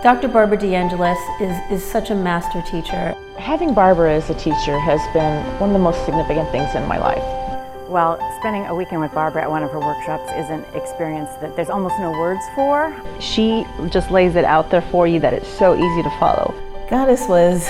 Dr. Barbara Angelis is such a master teacher. Having Barbara as a teacher has been one of the most significant things in my life. Well, spending a weekend with Barbara at one of her workshops is an experience that there's almost no words for. She just lays it out there for you that it's so easy to follow. Goddess was,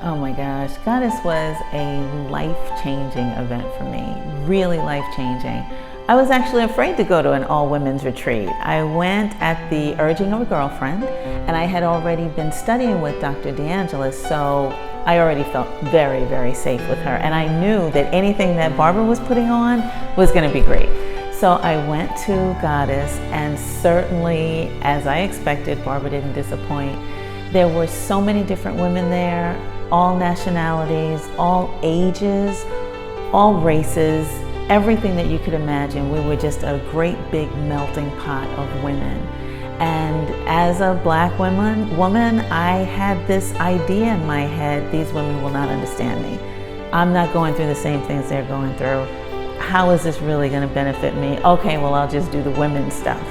oh my gosh, Goddess was a life-changing event for me, really life-changing. I was actually afraid to go to an all-women's retreat. I went at the urging of a girlfriend, and I had already been studying with Dr. DeAngelis, so I already felt very, very safe with her. And I knew that anything that Barbara was putting on was going to be great. So I went to Goddess, and certainly, as I expected, Barbara didn't disappoint. There were so many different women there, all nationalities, all ages, all races. Everything that you could imagine. We were just a great big melting pot of women. And as a black woman, I had this idea in my head, these women will not understand me. I'm not going through the same things they're going through. How is this really going to benefit me? Okay, well, I'll just do the women's stuff.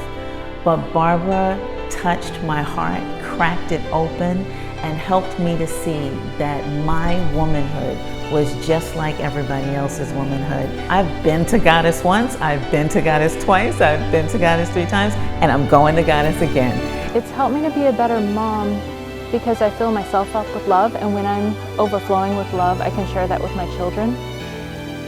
But Barbara touched my heart, cracked it open, and helped me to see that my womanhood was just like everybody else's womanhood. I've been to Goddess once, I've been to Goddess twice, I've been to Goddess 3 times, and I'm going to Goddess again. It's helped me to be a better mom because I fill myself up with love, and when I'm overflowing with love, I can share that with my children.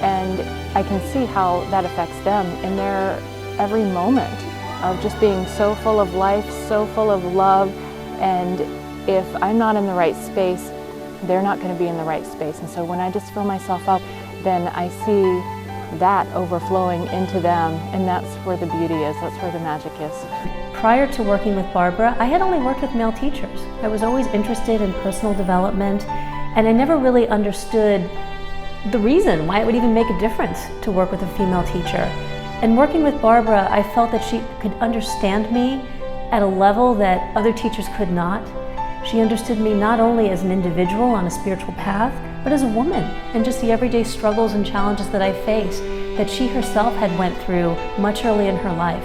And I can see how that affects them in their every moment of just being so full of life, so full of love. And if I'm not in the right space, they're not going to be in the right space. And so when I just fill myself up, then I see that overflowing into them, and that's where the beauty is, that's where the magic is. Prior to working with Barbara, I had only worked with male teachers. I was always interested in personal development, and I never really understood the reason why it would even make a difference to work with a female teacher. And working with Barbara, I felt that she could understand me at a level that other teachers could not. She understood me not only as an individual on a spiritual path, but as a woman, and just the everyday struggles and challenges that I faced that she herself had went through much early in her life.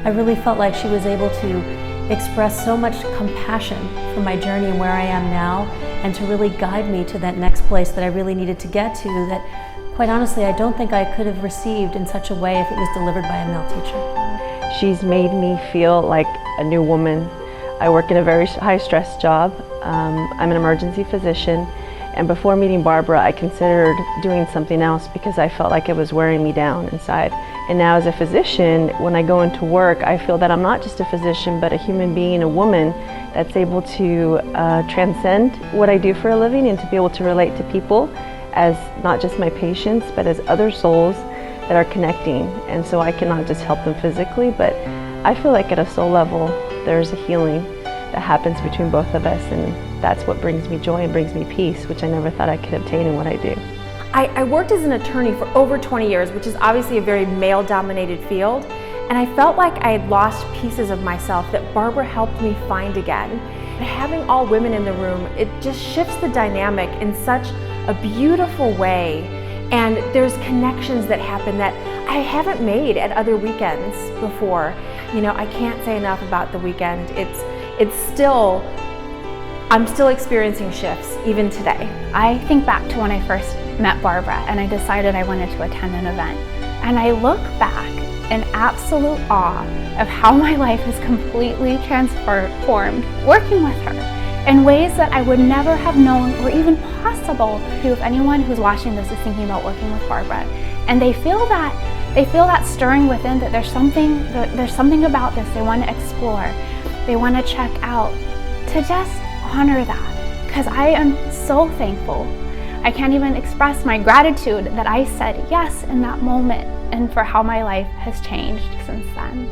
I really felt like she was able to express so much compassion for my journey and where I am now, and to really guide me to that next place that I really needed to get to, that quite honestly I don't think I could have received in such a way if it was delivered by a male teacher. She's made me feel like a new woman. I work in a very high-stress job. I'm an emergency physician, and before meeting Barbara, I considered doing something else because I felt like it was wearing me down inside. And now as a physician, when I go into work, I feel that I'm not just a physician, but a human being, a woman that's able to transcend what I do for a living and to be able to relate to people as not just my patients, but as other souls that are connecting. And so I cannot just help them physically, but I feel like at a soul level, there's a healing that happens between both of us, and that's what brings me joy and brings me peace, which I never thought I could obtain in what I do. I worked as an attorney for over 20 years, which is obviously a very male-dominated field, and I felt like I had lost pieces of myself that Barbara helped me find again. Having all women in the room, it just shifts the dynamic in such a beautiful way, and there's connections that happen that I haven't made at other weekends before. You know, I can't say enough about the weekend. I'm still experiencing shifts even today. I think back to when I first met Barbara and I decided I wanted to attend an event. And I look back in absolute awe of how my life has completely transformed working with her in ways that I would never have known or even possible. If anyone who's watching this is thinking about working with Barbara and they feel that stirring within, that there's something about this they want to explore, they want to check out, to just honor that, because I am so thankful. I can't even express my gratitude that I said yes in that moment and for how my life has changed since then.